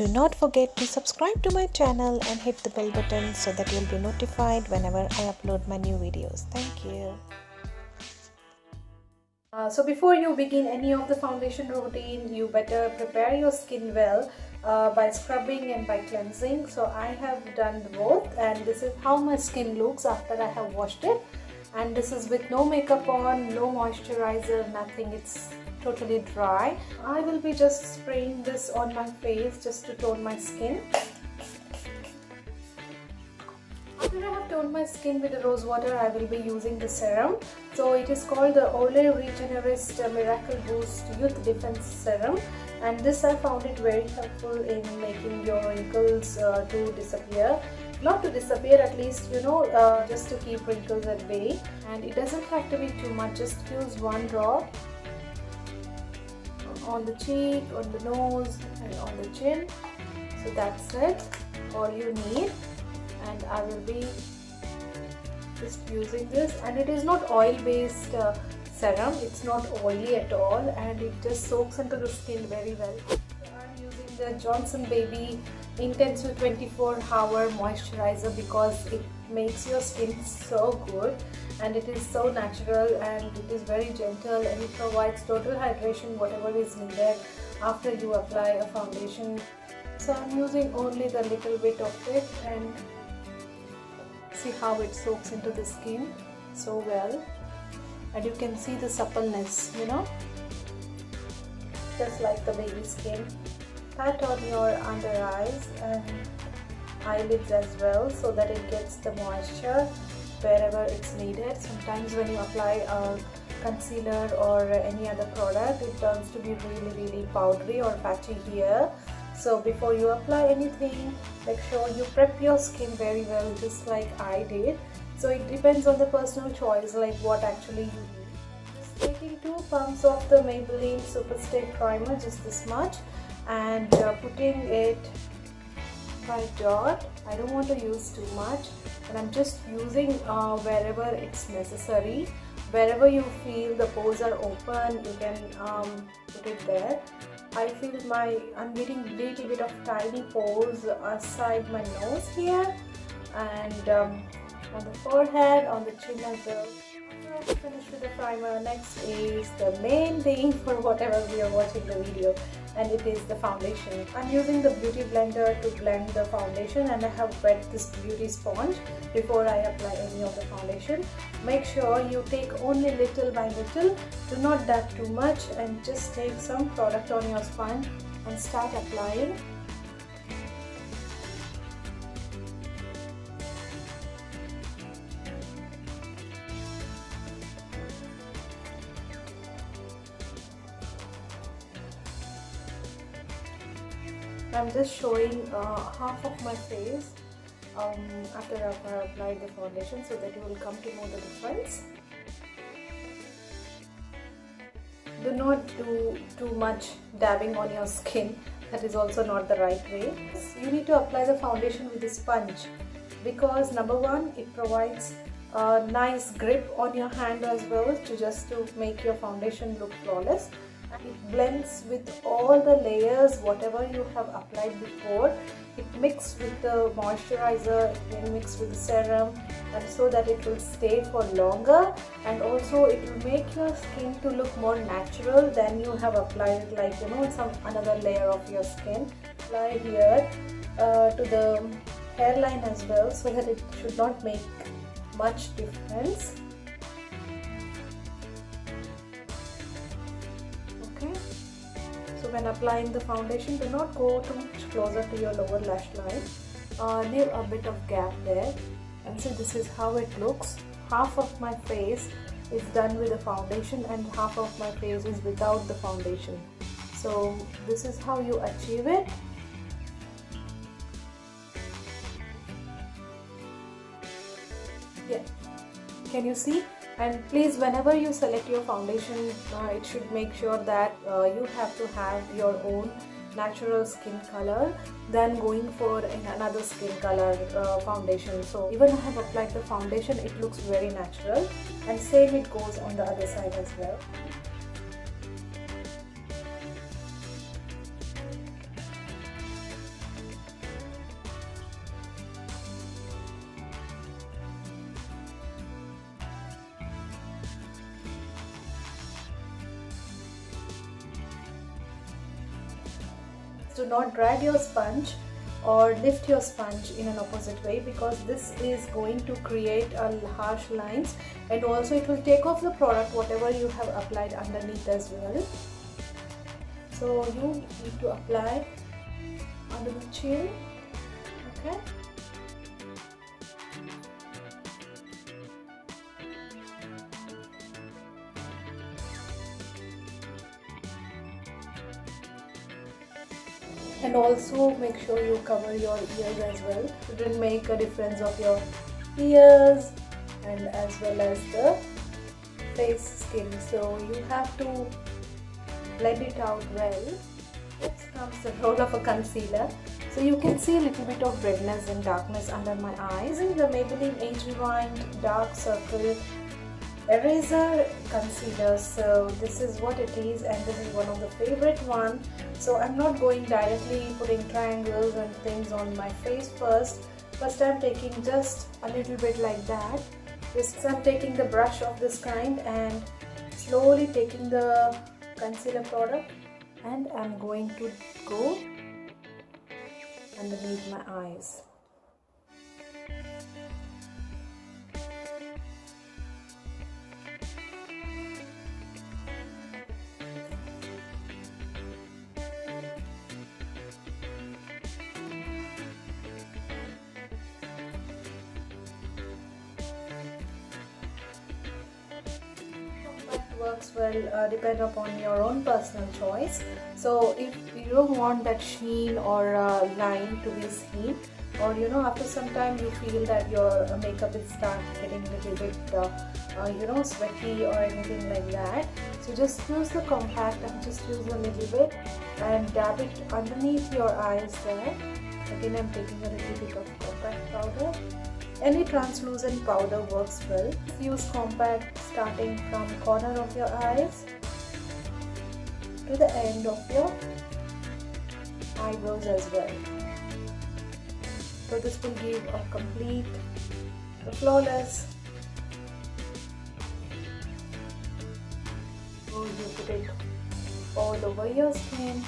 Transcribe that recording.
do not forget to subscribe to my channel and hit the bell button so that you'll be notified whenever I upload my new videos. Thank you. So before you begin any of the foundation routine, you better prepare your skin well by scrubbing and by cleansing. So I have done both, and this is how my skin looks after I have washed it. And this is with no makeup on, no moisturizer, nothing. It's totally dry. I will be just spraying this on my face just to tone my skin. After I have toned my skin with the rose water, I will be using the serum. So it is called the Olay Regenerist Miracle Boost Youth Defense Serum, and this I found it very helpful in making your wrinkles to disappear. Not to disappear, at least, you know, just to keep wrinkles at bay. And it doesn't have to be too much, just use one drop on the cheek, on the nose and on the chin. So that's it, all you need. And I will be just using this, and it is not oil based serum, it's not oily at all, and it just soaks into the skin very well. I'm using the Johnson Baby Intensive 24-hour moisturizer because it makes your skin so good, and it is so natural, and it is very gentle, and it provides total hydration whatever is needed after you apply a foundation. So I'm using only the little bit of it, and see how it soaks into the skin so well, and you can see the suppleness, you know, just like the baby skin. Pat on your under eyes and eyelids as well, so that it gets the moisture wherever it's needed. Sometimes when you apply a concealer or any other product, it turns to be really powdery or patchy here. So before you apply anything, make sure you prep your skin very well, just like I did. So it depends on the personal choice, like what actually you need. Just taking 2 pumps of the Maybelline Super Stay Primer, just this much, and putting it by dot. I don't want to use too much, and I'm just using wherever it's necessary. Wherever you feel the pores are open, you can put it there. I feel I'm getting a little bit of tiny pores aside my nose here, and on the forehead, on the chin as well. After I finish with the primer, next is the main thing for whatever we are watching the video, and it is the foundation. I'm using the beauty blender to blend the foundation, and I have wet this beauty sponge before I apply any of the foundation. Make sure you take only little by little, do not dab too much, and just take some product on your sponge and start applying. I'm just showing half of my face after I've applied the foundation, so that you will come to know the difference. Do not do too much dabbing on your skin, that is also not the right way. You need to apply the foundation with a sponge, because number one, it provides a nice grip on your hand as well, to make your foundation look flawless. It blends with all the layers whatever you have applied before. It mixes with the moisturizer, it mixes with the serum, and so that it will stay for longer, and also it will make your skin to look more natural than you have applied it, like, you know, some another layer of your skin. Apply here to the hairline as well, so that it should not make much difference. So when applying the foundation, do not go too much closer to your lower lash line. Leave a bit of gap there, and so this is how it looks. Half of my face is done with the foundation, and half of my face is without the foundation. So this is how you achieve it. Yeah, can you see? And please, whenever you select your foundation, it should make sure that you have to have your own natural skin color than going for another skin color foundation. So even I have applied the foundation, it looks very natural, and same it goes on the other side as well. Do not drag your sponge or lift your sponge in an opposite way, because this is going to create harsh lines, and also it will take off the product whatever you have applied underneath as well. So you need to apply under the chin. Okay. And also make sure you cover your ears as well. It will make a difference of your ears and as well as the face skin. So you have to blend it out well. Next comes the role of a concealer. So you can see a little bit of redness and darkness under my eyes. In the Maybelline Age Rewind Dark Circle Eraser Concealer. So this is what it is, and this is one of the favorite one. So I'm not going directly putting triangles and things on my face first. First I'm taking just a little bit like that. Just I'm taking the brush of this kind and slowly taking the concealer product, and I'm going to go underneath my eyes. Works well depend upon your own personal choice. So if you don't want that sheen or line to be seen, or after some time you feel that your makeup is start getting a little bit sweaty or anything like that, so just use the compact and just use a little bit and dab it underneath your eyes there. Again I'm taking a little bit of compact powder. Any translucent powder works well. Use compact starting from corner of your eyes to the end of your eyebrows as well. So this will give a complete, flawless. So you put it all over your skin.